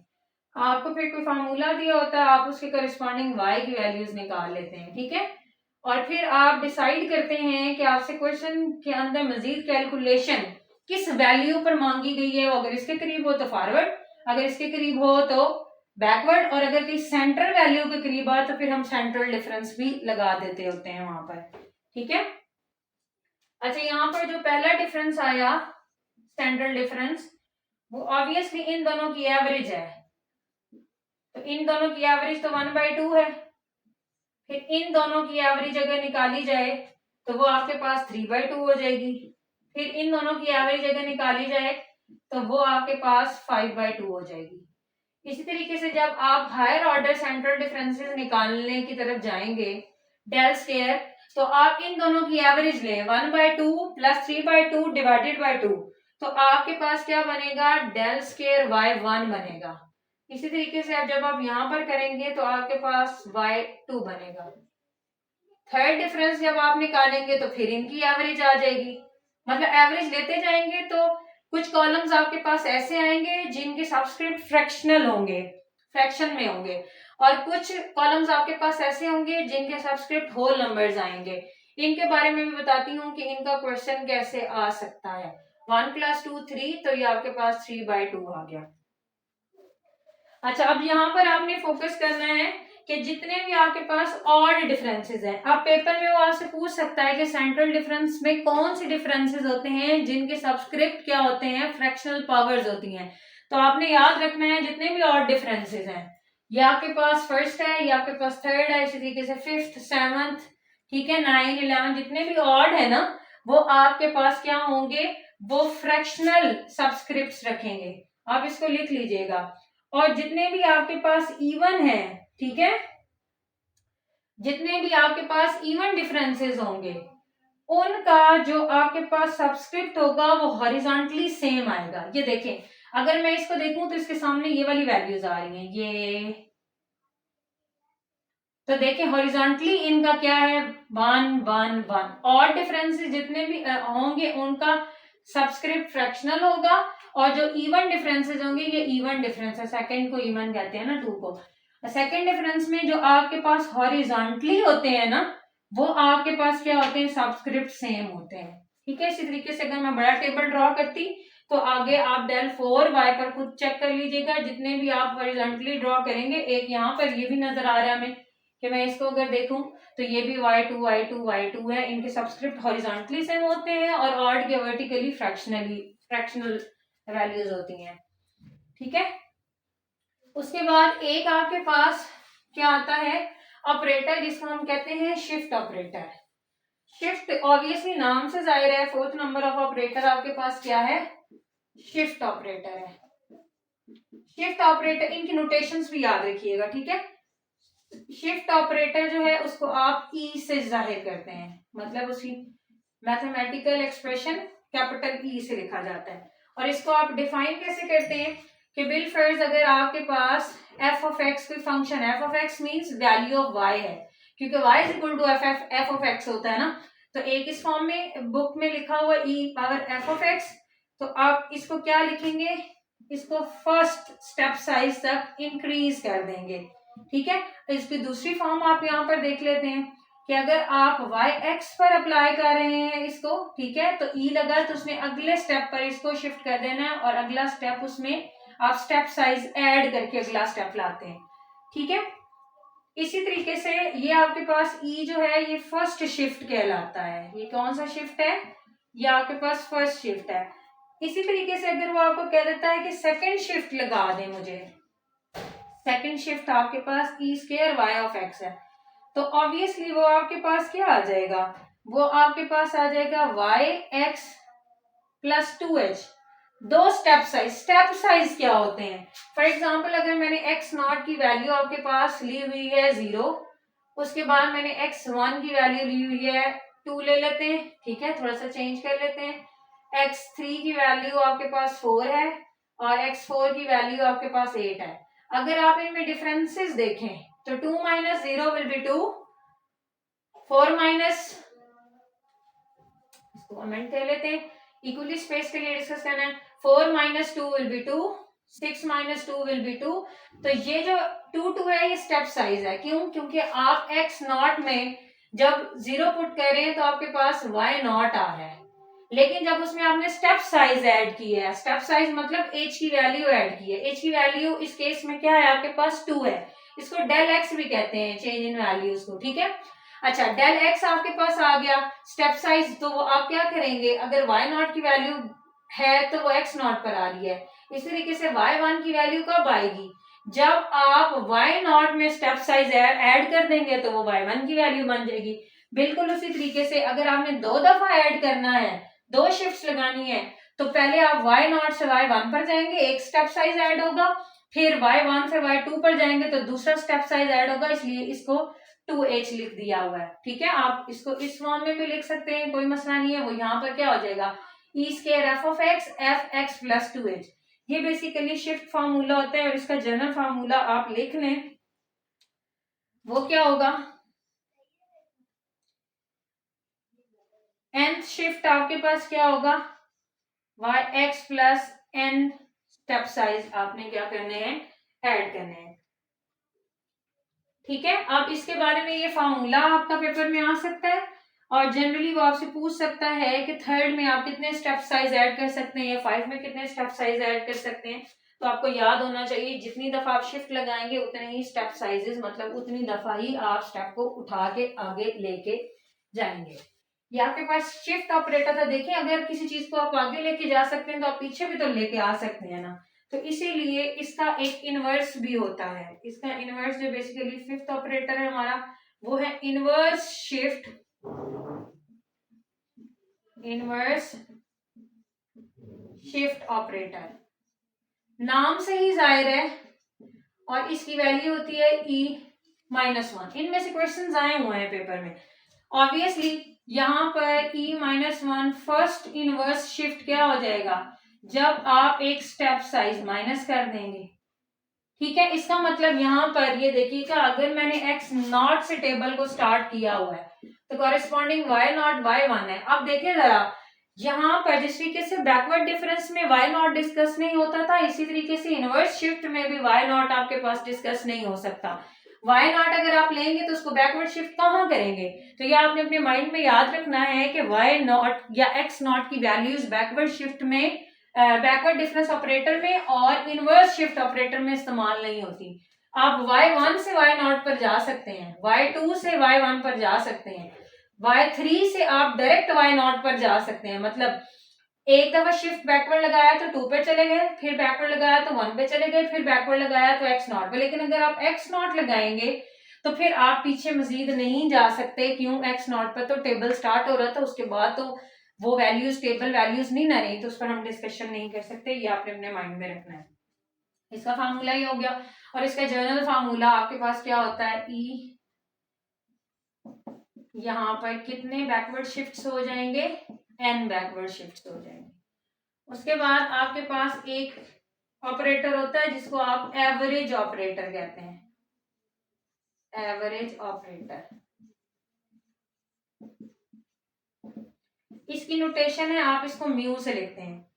आपको फिर कोई फार्मूला दिया होता है, आप उसके करस्पॉन्डिंग y की वैल्यूज निकाल लेते हैं। ठीक है, और फिर आप डिसाइड करते हैं कि आपसे क्वेश्चन के अंदर मजीद कैलकुलेशन किस वैल्यू पर मांगी गई है। वो अगर इसके करीब हो तो फॉरवर्ड, अगर इसके करीब हो तो बैकवर्ड, और अगर किसी सेंट्रल वैल्यू के करीब आ तो फिर हम सेंट्रल डिफरेंस भी लगा देते होते हैं वहां पर। ठीक है, अच्छा यहाँ पर जो पहला डिफरेंस आया सेंट्रल डिफरेंस, वो ऑब्वियसली इन दोनों की एवरेज है, तो इन दोनों की एवरेज तो 1/2 है। फिर इन दोनों की एवरेज अगर निकाली जाए तो वो आपके पास 3/2 हो जाएगी। फिर इन दोनों की एवरेज अगर निकाली जाए तो वो आपके पास 5/2 हो जाएगी। इसी तरीके से जब आप हायर ऑर्डर सेंट्रल डिफरेंसेस निकालने की तरफ जाएंगे डेल स्क्वायर, तो आप इन दोनों की एवरेज लें 1/2 प्लस 3/2 डिवाइडेड बाय 2, तो आपके पास क्या बनेगा, डेल स्क्वायर y1 बनेगा। इसी तरीके से अब जब आप यहाँ पर करेंगे तो आपके पास y2 बनेगा। थर्ड डिफरेंस जब आप निकालेंगे तो फिर इनकी एवरेज आ जाएगी, मतलब एवरेज लेते जाएंगे तो कुछ कॉलम्स आपके पास ऐसे आएंगे जिनके सबस्क्रिप्ट फ्रैक्शनल होंगे, फ्रैक्शन में होंगे, और कुछ कॉलम्स आपके पास ऐसे होंगे जिनके सबस्क्रिप्ट होल नंबर्स आएंगे। इनके बारे में भी बताती हूँ कि इनका क्वेश्चन कैसे आ सकता है। 1 + 2 3, तो ये आपके पास 3/2 आ गया। अच्छा, अब यहाँ पर आपने फोकस करना है कि जितने भी आपके पास ऑड डिफरेंसेस हैं, अब पेपर में वो आपसे पूछ सकता है कि सेंट्रल डिफरेंस में कौन सी डिफरेंसेस होते हैं जिनके सबस्क्रिप्ट क्या होते हैं, फ्रैक्शनल पावर्स होती हैं। तो आपने याद रखना है जितने भी ऑड डिफरेंसेस हैं, ये आपके पास फर्स्ट है, ये आपके पास थर्ड है, इसी तरीके से 5th 7th, ठीक है, 9 11, जितने भी ऑड है ना वो आपके पास क्या होंगे, वो फ्रैक्शनल सब्सक्रिप्ट रखेंगे। आप इसको लिख लीजिएगा। और जितने भी आपके पास इवन है, ठीक है, जितने भी आपके पास इवन डिफरेंसेस होंगे उनका जो आपके पास सब्सक्रिप्ट होगा वो हॉरिजॉन्टली सेम आएगा। ये देखें, अगर मैं इसको देखूं तो इसके सामने ये वाली वैल्यूज आ रही हैं, ये तो देखें हॉरिजॉन्टली इनका क्या है, 1 1 1। ऑड डिफरेंसेस जितने भी होंगे उनका सब्सक्रिप्ट फ्रैक्शनल होगा, और जो इवन डिफरेंसेस होंगे ये इवन डिफरेंस है, सेकंड को इवन कहते हैं ना 2 को। सेकंड डिफरेंस में जो आपके पास हॉरिजॉन्टली होते हैं ना वो आपके पास क्या होते हैं, सब्सक्रिप्ट सेम होते हैं। ठीक है, इसी तरीके से अगर मैं बड़ा टेबल ड्रॉ करती तो आगे आप del 4y पर खुद चेक कर लीजिएगा, जितने भी आप हॉरिजॉन्टली ड्रॉ करेंगे। एक यहाँ पर ये भी नजर आ रहा है हमें कि मैं इसको अगर देखूं तो ये भी y2 y2 y2 है, इनके सब्सक्रिप्ट हॉरिजॉन्टली सेम होते हैं और ऑड के वर्टिकली फ्रैक्शनल वैल्यूज होती हैं। ठीक है, उसके बाद एक आपके पास क्या आता है, ऑपरेटर, जिसको हम कहते हैं शिफ्ट ऑपरेटर। शिफ्ट ऑब्वियसली नाम से जाहिर है, 4th नंबर ऑफ ऑपरेटर आपके पास क्या है, शिफ्ट ऑपरेटर है। शिफ्ट ऑपरेटर, इनकी नोटेशंस भी याद रखिएगा। ठीक है, शिफ्ट ऑपरेटर जो है उसको आप ई से जाहिर करते हैं, मतलब उसकी मैथमेटिकल एक्सप्रेशन कैपिटल ई से लिखा जाता है। और इसको आप डिफाइन कैसे करते हैं कि बिल फर्ज अगर आपके पास एफ ऑफ एक्स कोई function, f of x means value of y है, क्योंकि y is equal to f of x होता है ना, तो एक इस फॉर्म में बुक में लिखा हुआ ई पावर एफ ऑफ एक्स, तो आप इसको क्या लिखेंगे, इसको फर्स्ट स्टेप साइज तक इंक्रीज कर देंगे। ठीक है, तो इसकी दूसरी फॉर्म आप यहाँ पर देख लेते हैं कि अगर आप वाई एक्स पर अप्लाई कर रहे हैं इसको, ठीक है, तो ई लगा तो उसमें अगले स्टेप पर इसको शिफ्ट कर देना है, और अगला स्टेप उसमें आप स्टेप साइज ऐड करके अगला स्टेप लाते हैं। ठीक है, इसी तरीके से ये आपके पास ई जो है ये फर्स्ट शिफ्ट कहलाता है। ये कौन सा शिफ्ट है, ये आपके पास फर्स्ट शिफ्ट है। इसी तरीके से अगर वो आपको कह देता है कि सेकंड शिफ्ट लगा दें मुझे, सेकंड शिफ्ट आपके पास E square Y of x है, तो ऑब्वियसली वो आपके पास क्या आ जाएगा, वो आपके पास आ जाएगा वाई एक्स प्लस 2h, दो स्टेप साइज क्या होते हैं? फॉर एग्जाम्पल अगर मैंने x0 की वैल्यू आपके पास ली हुई है 0, उसके बाद मैंने x1 की वैल्यू ली हुई है 2 ले लेते हैं, ठीक है, थोड़ा सा चेंज कर लेते हैं। x3 की वैल्यू आपके पास 4 है और x4 की वैल्यू आपके पास 8 है। अगर आप इनमें डिफरेंसेस देखें तो 2 माइनस 0 विल बी 2, 4 माइनस, इसको कमेंट कर लेते हैं, इक्वली स्पेस के लिए डिस्कस करना है। 4 minus 2 will be 2, 6 minus 2 will be 2। तो ये जो 2 है ये स्टेप साइज है। क्यों? क्योंकि आप x0 में जब 0 पुट कर रहे हैं तो आपके पास y0 आ रहा है, लेकिन जब उसमें आपने स्टेप साइज ऐड की है, स्टेप साइज मतलब h की वैल्यू ऐड की है, h की वैल्यू इस केस में क्या है आपके पास 2 है, इसको डेल x भी कहते हैं, चेंज इन वैल्यूज को, ठीक है। अच्छा, डेल x आपके पास आ गया स्टेप साइज, तो वो आप क्या करेंगे, अगर y0 की वैल्यू है तो वो x0 पर आ रही है, इसी तरीके से y1 की वैल्यू कब आएगी, जब आप y0 में स्टेप साइज ऐड कर देंगे तो वो y1 की वैल्यू बन जाएगी। बिल्कुल उसी तरीके से अगर आपने 2 दफा ऐड करना है, 2 शिफ्ट्स लगानी है, तो पहले आप y0 से y1 पर जाएंगे, एक स्टेप साइज ऐड होगा, फिर y1 से y2 पर जाएंगे तो दूसरा स्टेप साइज ऐड होगा, इसलिए इसको 2h लिख दिया हुआ है, ठीक है। आप इसको इस फॉर्म में भी लिख सकते हैं, कोई मसला नहीं है। वो यहाँ पर क्या हो जाएगा, e square f of x f x plus 2h। ये बेसिकली शिफ्ट फार्मूला होता है और इसका जनरल फार्मूला आप लिख लें, वो क्या होगा, nth शिफ्ट आपके पास क्या होगा, yx plus n step size आपने क्या करने हैं, ऐड करने हैं, ठीक है। अब इसके बारे में ये फार्मूला आपका पेपर में आ सकता है और जनरली वो आपसे पूछ सकता है कि थर्ड में आप कितने स्टेप साइज ऐड कर सकते हैं या 5 में कितने स्टेप साइज ऐड कर सकते हैं। तो आपको याद होना चाहिए जितनी दफा आप शिफ्ट लगाएंगे उतने ही स्टेप साइजेस, मतलब उतनी दफा ही आप स्टेप को उठा के आगे लेके जाएंगे। ये आपके पास शिफ्ट ऑपरेटर था, देखिए अगर किसी चीज को आप आगे लेके जा सकते हैं तो आप पीछे भी तो लेके आ सकते हैं ना, तो इसीलिए इसका एक इनवर्स भी होता है। इसका इनवर्स जो बेसिकली फिफ्थ ऑपरेटर है हमारा, वो है inverse shift, inverse shift operator, नाम से ही जाहिर है, और इसकी वैल्यू होती है e-1। इनमें से क्वेश्चंस आए हुए हैं पेपर में। ऑब्वियसली यहाँ पर e-1 फर्स्ट इनवर्स शिफ्ट क्या हो जाएगा, जब आप एक स्टेप साइज माइनस कर देंगे, ठीक है। इसका मतलब यहाँ पर ये देखिएगा, अगर मैंने x0 से टेबल को स्टार्ट किया हुआ है तो कॉरेस्पॉन्डिंग y0 y1 है। अब देखिए जरा, यहाँ पर जिस तरीके से बैकवर्ड डिफरेंस में y0 डिस्कस नहीं होता था, इसी तरीके से इनवर्स शिफ्ट में भी y0 आपके पास डिस्कस नहीं हो सकता। y0 अगर आप लेंगे तो उसको बैकवर्ड शिफ्ट कहाँ करेंगे, तो ये आपने अपने माइंड में याद रखना है कि y0 या x0 की वैल्यूज बैकवर्ड शिफ्ट में, बैकवर्ड डिफरेंस ऑपरेटर में और इनवर्स शिफ्ट ऑपरेटर में इस्तेमाल नहीं होती। आप y1 से y0 पर जा सकते हैं, y2 से y1 पर जा सकते हैं, y3 से आप डायरेक्ट y0 पर जा सकते हैं। मतलब एक दफा शिफ्ट बैकवर्ड लगाया तो 2 पे चले गए, फिर बैकवर्ड लगाया तो 1 पे चले गए, फिर बैकवर्ड लगाया तो x0 पे। लेकिन अगर आप x0 लगाएंगे तो फिर आप पीछे मजीद नहीं जा सकते। क्यों? x0 पर तो टेबल स्टार्ट हो रहा था, उसके बाद तो वो वैल्यूज टेबल वैल्यूज नहीं ना रही, तो उस पर हम डिस्कशन नहीं कर सकते। ये आपने अपने माइंड में रखना है। इसका फार्मूला ही हो गया, और इसका जनरल फार्मूला आपके पास क्या होता है, ई, यहाँ पर कितने बैकवर्ड शिफ्ट्स हो जाएंगे, n बैकवर्ड शिफ्ट्स हो जाएंगे। उसके बाद आपके पास एक ऑपरेटर होता है जिसको आप एवरेज ऑपरेटर कहते हैं, एवरेज ऑपरेटर। इसकी नोटेशन है, आप इसको म्यू से लिखते हैं।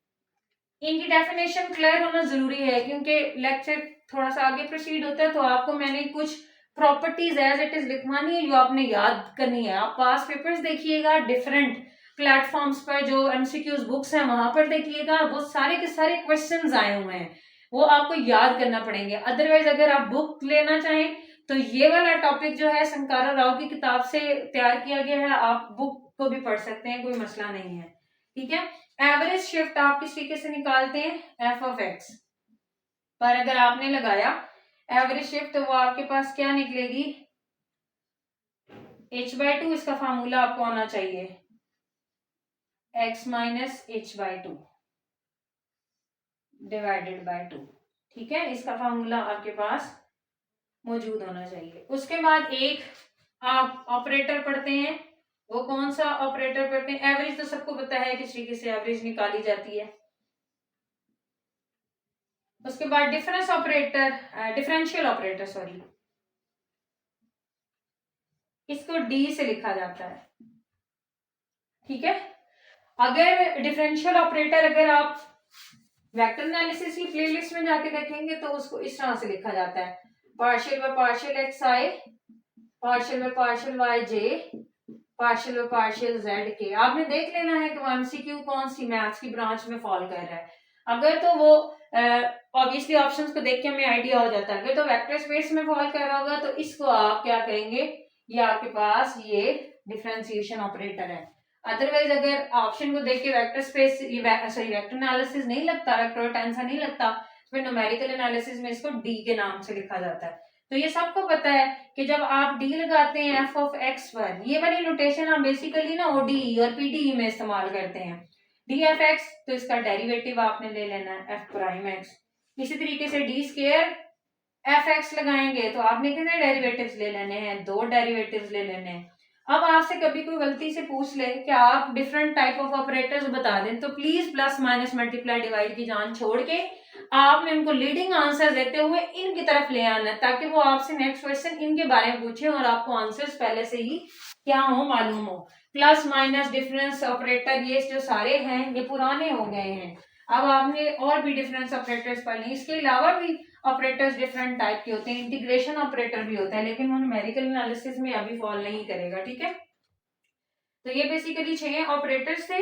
इनकी डेफिनेशन क्लियर होना जरूरी है क्योंकि लेक्चर थोड़ा सा आगे प्रोसीड होता है, तो आपको मैंने कुछ प्रॉपर्टीज एज इट इज लिखवानी है जो आपने याद करनी है। आप पास पेपर्स देखिएगा, डिफरेंट प्लेटफॉर्म्स पर जो एमसीक्यूज बुक्स हैं वहां पर देखिएगा, वो सारे के सारे क्वेश्चंस आए हुए हैं, वो आपको याद करना पड़ेंगे। अदरवाइज अगर आप बुक लेना चाहें तो ये वाला टॉपिक जो है शंकारा राव की किताब से तैयार किया गया है, आप बुक को भी पढ़ सकते हैं, कोई मसला नहीं है, ठीक है। एवरेज शिफ्ट आप किस तरीके से निकालते हैं, एफ ऑफ एक्स पर अगर आपने लगाया एवरेज शिफ्ट तो वो आपके पास क्या निकलेगी, h/2। इसका फार्मूला आपको आना चाहिए, x minus h by 2 divided by 2। ठीक है, इसका फॉर्मूला आपके पास मौजूद होना चाहिए। उसके बाद एक आप ऑपरेटर पढ़ते हैं, वो कौन सा ऑपरेटर पढ़ते हैं? एवरेज तो सबको पता है किस तरीके से एवरेज निकाली जाती है। उसके बाद difference operator, differential operator sorry, इसको डी से लिखा जाता है। ठीक है, अगर डिफरेंशियल ऑपरेटर अगर आप वेक्टर एनालिसिस की प्लेलिस्ट में जाके देखेंगे तो उसको इस तरह से लिखा जाता है, partial by partial x i, partial by partial y j, partial by partial z k. आपने देख लेना है कि वो एमसीक्यू कौन सी मैथ्स की ब्रांच में फॉल कर रहा है। अगर तो वो ऑब्वियसली ऑप्शंस को देख के हमें आइडिया हो जाता है, अगर तो वेक्टर स्पेस में फॉल कर रहा होगा तो इसको आप क्या कहेंगे, ये आपके पास ये डिफरेंशिएशन ऑपरेटर है। अदरवाइज अगर ऑप्शन को देख के vector space sorry vector analysis नहीं लगता, वेक्टर टेंसर नहीं लगता, फिर न्यूमेरिकल एनालिसिस में इसको डी के नाम से लिखा जाता है। तो ये सबको पता है कि जब आप डी लगाते हैं एफ ऑफ एक्स पर, ये वाली नोटेशन आप बेसिकली ना ओडीई और पीडीई में इस्तेमाल करते हैं। डी एफ एक्स तो इसका डेरिवेटिव आपने ले लेना है एफ प्राइम एक्स। इसी तरीके से डी स्क्वायर एफ एक्स लगाएंगे तो आपने कितने डेरिवेटिव्स ले लेने हैं? 2 डेरिवेटिव्स ले लेने हैं। अब आपसे कभी कोई गलती से पूछ ले कि आप डिफरेंट टाइप ऑफ ऑपरेटर्स बता दें, तो please plus minus multiply divide की जान छोड़ के आपने उनको लीडिंग आंसर देते हुए इनकी तरफ ले आना है, ताकि वो आपसे नेक्स्ट क्वेश्चन इनके बारे में पूछे और आपको आंसर्स पहले से ही क्या हो, मालूम हो। प्लस माइनस डिफरेंस ऑपरेटर ये जो सारे हैं ये पुराने हो गए हैं। अब आपने और भी डिफरेंस ऑपरेटर्स पढ़ ली, इसके अलावा भी ऑपरेटर्स डिफरेंट टाइप के होते हैं, इंटीग्रेशन ऑपरेटर भी होता है, लेकिन वो न्यूमेरिकल एनालिसिस में अभी फॉल नहीं करेगा। ठीक है, तो ये बेसिकली 6 ऑपरेटर्स थे।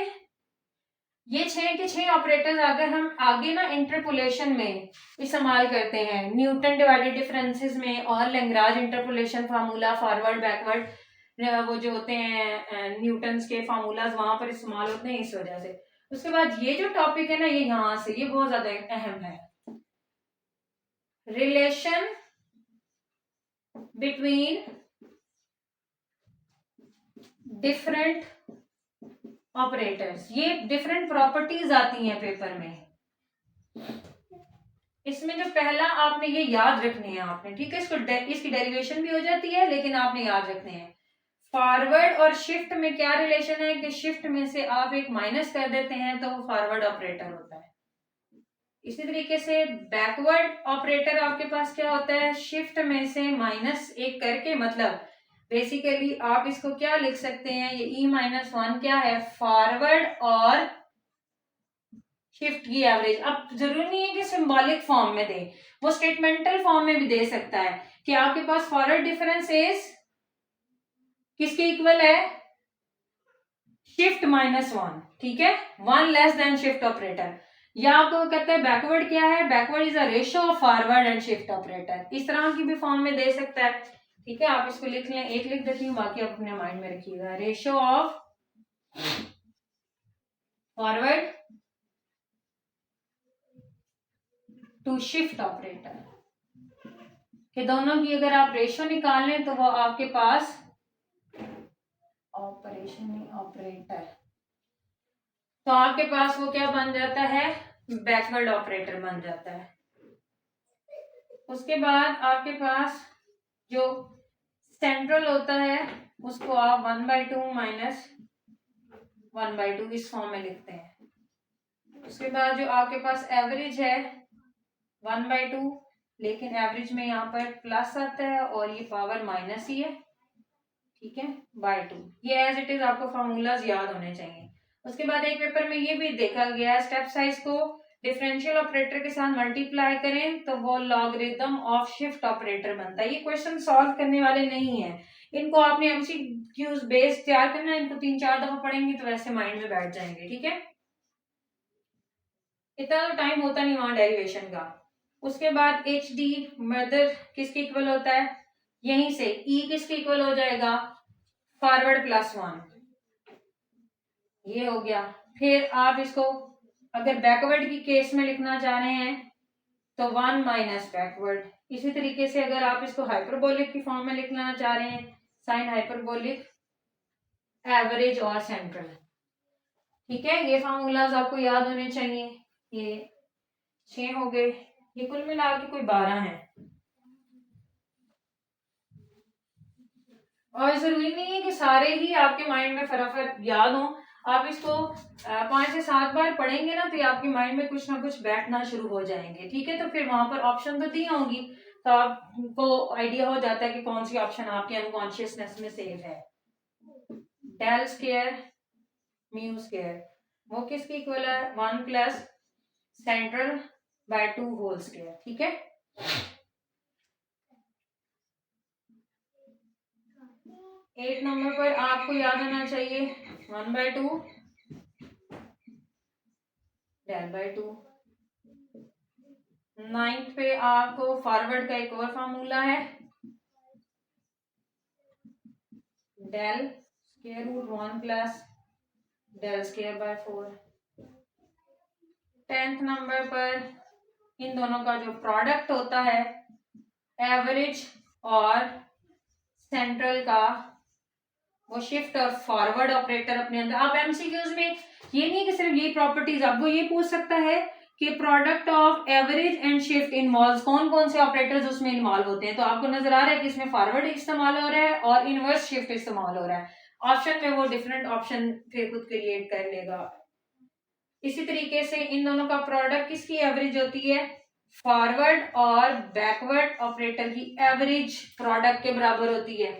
ये 6 के 6 ऑपरेटर्स अगर हम आगे ना इंटरपोलेशन में इस्तेमाल करते हैं, न्यूटन डिवाइडेड डिफरेंसेस में और Lagrange interpolation formula, forward backward वो जो होते हैं न्यूटन्स के फार्मूलाज वहां पर इस्तेमाल होते हैं, इस वजह से। उसके बाद ये जो टॉपिक है ना, ये यहाँ से ये बहुत ज्यादा अहम है, रिलेशन बिटवीन डिफरेंट ऑपरेटर्स। ये डिफरेंट प्रॉपर्टीज आती हैं पेपर में, इसमें जो पहला आपने ये याद रखने हैं आपने, ठीक है, इसकी डेरिवेशन भी हो जाती है लेकिन आपने याद रखने हैं। फॉरवर्ड और शिफ्ट में क्या रिलेशन है कि शिफ्ट में से आप एक माइनस कर देते हैं तो वो फॉरवर्ड ऑपरेटर होता है। इसी तरीके से बैकवर्ड ऑपरेटर आपके पास क्या होता है, शिफ्ट में से माइनस एक करके, मतलब बेसिकली आप इसको क्या लिख सकते हैं, ये e-1 क्या है, फॉरवर्ड और शिफ्ट की एवरेज। अब जरूरी नहीं है कि सिंबॉलिक फॉर्म में दे, वो स्टेटमेंटल फॉर्म में भी दे सकता है कि आपके पास फॉरवर्ड डिफरेंस इज किसके इक्वल है, शिफ्ट -1, ठीक है, 1 लेस देन शिफ्ट ऑपरेटर। या आपको कहता है बैकवर्ड क्या है, backward is a ratio of forward and shift operator, इस तरह की भी फॉर्म में दे सकता है। ठीक है, आप इसको लिख लें, एक लिख देती हूँ, बाकी आप अपने माइंड में रखिएगा, ratio of forward to shift operator, कि दोनों की अगर आप रेशियो निकाल लें तो वो आपके पास ऑपरेशन नहीं ऑपरेटर, तो आपके पास वो क्या बन जाता है, बैकवर्ड ऑपरेटर बन जाता है। उसके बाद आपके पास जो सेंट्रल होता है उसको आप 1/2 माइनस 1/2 इस फॉर्म में लिखते हैं। उसके बाद जो आपके पास एवरेज है 1/2, लेकिन एवरेज में यहाँ पर प्लस आता है और ये पावर माइनस ही है, ठीक है, /2। ये एज इट इज आपको फॉर्मूलाज याद होने चाहिए। उसके बाद एक पेपर में ये भी देखा गया है, स्टेप साइज को डिफरेंशियल ऑपरेटर के साथ मल्टीप्लाई करें तो वो लॉगरिथम ऑफ शिफ्ट ऑपरेटर बनता है। ये क्वेश्चन सॉल्व करने वाले नहीं है, इनको आपने एमसीक्यूज बेस तैयार करना है, इनको 3-4 दफा पढ़ेंगे तो वैसे माइंड में बैठ जाएंगे। ठीक है, इतना तो टाइम होता नहीं वहां डेरिवेशन का। उसके बाद एच डी मदर किसके इक्वल होता है, यहीं से ई किसके इक्वल हो जाएगा, फॉरवर्ड +1, ये हो गया। फिर आप इसको अगर बैकवर्ड की केस में लिखना चाह रहे हैं तो 1 माइनस बैकवर्ड। इसी तरीके से अगर आप इसको हाइपरबोलिक की फॉर्म में लिखना चाह रहे हैं, साइन हाइपरबोलिक एवरेज और सेंट्रल। ठीक है, ये फार्मूलाज आपको याद होने चाहिए। ये 6 हो गए, ये कुल मिला के कोई 12 हैं। और जरूरी नहीं है कि सारे ही आपके माइंड में फटाफट याद हो। आप इसको 5 से 7 बार पढ़ेंगे ना तो ये आपके माइंड में कुछ ना कुछ बैठना शुरू हो जाएंगे। ठीक है, तो फिर वहां पर ऑप्शन तो दी होंगी, तो आपको आइडिया हो जाता है कि कौन सी ऑप्शन आपके अनकॉन्शियसनेस में सेव है। डेल स्क्वायर म्यू स्क्वायर वो किसकी इक्वल है? 1 plus central by 2 whole square. ठीक है, एट नंबर पर आपको याद होना चाहिए 1/2 डेल बाय 2। 9th पे आपको फॉरवर्ड का एक और फार्मूला है, del square root 1 plus del square by 4। 10th number पर इन दोनों का जो प्रोडक्ट होता है एवरेज और सेंट्रल का, वो शिफ्ट और फॉरवर्ड ऑपरेटर अपने अंदर। आप एमसीक्यूज में ये नहीं कि सिर्फ ये प्रॉपर्टीज, आपको ये पूछ सकता है कि product of average and shift involve कौन कौन से ऑपरेटर्स उसमें इन्वॉल्व होते हैं। तो आपको नजर आ रहा है कि इसमें फॉरवर्ड इस्तेमाल हो रहा है और इनवर्स शिफ्ट इस्तेमाल हो रहा है। ऑप्शन में वो डिफरेंट ऑप्शन फिर खुद क्रिएट कर लेगा। इसी तरीके से इन दोनों का प्रोडक्ट किसकी एवरेज होती है? फॉरवर्ड और बैकवर्ड ऑपरेटर की एवरेज प्रोडक्ट के बराबर होती है।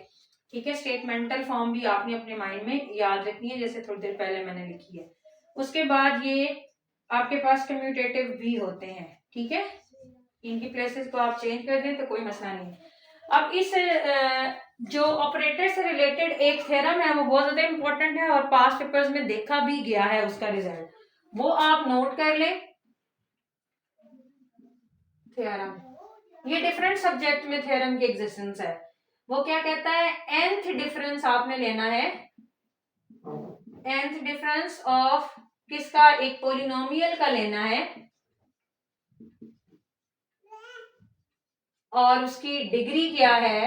ठीक है, स्टेटमेंटल फॉर्म भी आपने अपने माइंड में याद रखनी है, जैसे थोड़ी देर पहले मैंने लिखी है। उसके बाद ये आपके पास कम्यूटेटिव भी होते हैं। ठीक है, इनकी प्लेसेस को आप चेंज कर दें तो कोई मसला नहीं है। अब इस जो ऑपरेटर से रिलेटेड एक थ्योरम है वो बहुत ज्यादा इंपॉर्टेंट है और पास्ट पेपर्स में देखा भी गया है उसका रिजल्ट, वो आप नोट कर लें। थ्योरम, ये डिफरेंट सब्जेक्ट में थ्योरम की एग्जिस्टेंस है। वो क्या कहता है? nth डिफरेंस आपने लेना है, nth डिफरेंस ऑफ किसका? एक पोलिनोमियल का लेना है और उसकी डिग्री क्या है?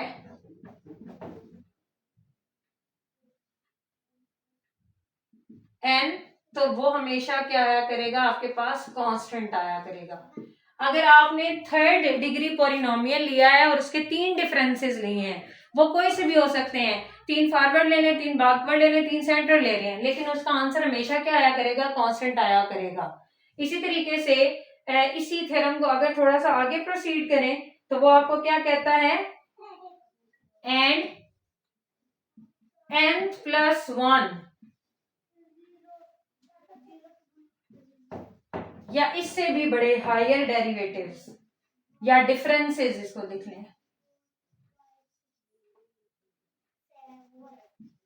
n। तो वो हमेशा क्या आया करेगा? आपके पास कांस्टेंट आया करेगा। अगर आपने थर्ड डिग्री पोलिनोमियल लिया है और उसके 3 डिफरेंसेस लिए हैं, वो कोई से भी हो सकते हैं, 3 फॉरवर्ड ले लें, 3 बैकवर्ड ले लें, 3 सेंटर ले लें, लेकिन उसका आंसर हमेशा क्या आया करेगा? कांस्टेंट आया करेगा। इसी तरीके से इसी थ्योरम को अगर थोड़ा सा आगे प्रोसीड करें तो वो आपको क्या कहता है? एंड n+1 या इससे भी बड़े हायर डेरिवेटिव्स या डिफरेंसेस, इसको लिख लें,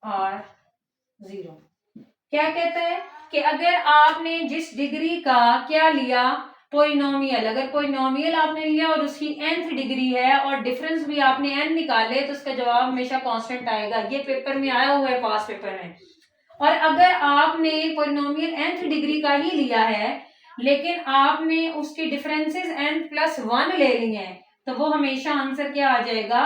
और 0। क्या कहता है कि अगर आपने जिस डिग्री का क्या लिया? पोलिनोमियल, अगर पोलिनोमियल आपने लिया और उसकी nth डिग्री है और डिफरेंस भी आपने n निकाले तो उसका जवाब हमेशा कांस्टेंट आएगा। ये पेपर में आया हुआ है, पास पेपर में। और अगर आपने पोलिनोमियल nth डिग्री का ही लिया है लेकिन आपने उसकी डिफरेंसेस n+1 ले ली हैं तो वो हमेशा आंसर क्या आ जाएगा?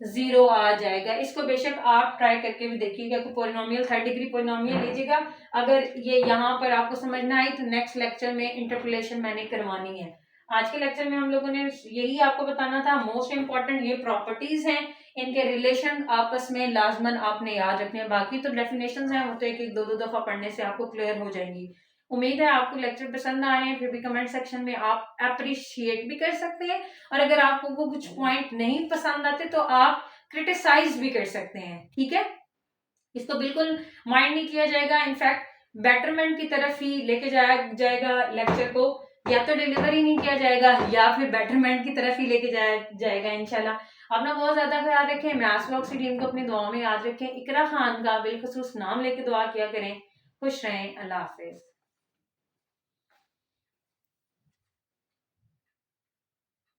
0 आ जाएगा। इसको बेशक आप ट्राई करके भी देखिएगा कि पोलिनोमियल थर्ड डिग्री पोलिनोमियल लीजिएगा। अगर ये यहाँ पर आपको समझ ना आई तो नेक्स्ट लेक्चर में इंटरपोलेशन मैंने करवानी है। आज के लेक्चर में हम लोगों ने यही आपको बताना था, मोस्ट इंपॉर्टेंट ये प्रॉपर्टीज हैं, इनके रिलेशन आपस में लाजमन आपने याद रखने हैं। बाकी तो डेफिनेशंस हैं वो तो एक एक दो दफा पढ़ने से आपको क्लियर हो जाएंगी। उम्मीद है आपको लेक्चर पसंद आ रहे हैं। फिर भी कमेंट सेक्शन में आप अप्रिशिएट भी कर सकते हैं और अगर आपको वो कुछ पॉइंट नहीं पसंद आते तो आप क्रिटिसाइज भी कर सकते हैं। ठीक है, इसको बिल्कुल माइंड नहीं किया जाएगा, इनफैक्ट बेटरमेंट की तरफ ही लेके जाया जाएगा लेक्चर को, या तो डिलीवर ही नहीं किया जाएगा या फिर बेटरमेंट की तरफ ही लेके जाएगा इंशाल्लाह। अपना बहुत ज्यादा ख्याल रखें, मैथ्स ब्लॉग की टीम को अपनी दुआ में याद रखें, इकरा खान का बिलखसूस नाम लेके दुआ किया करें। खुश रहें, अल्लाह हाफिज।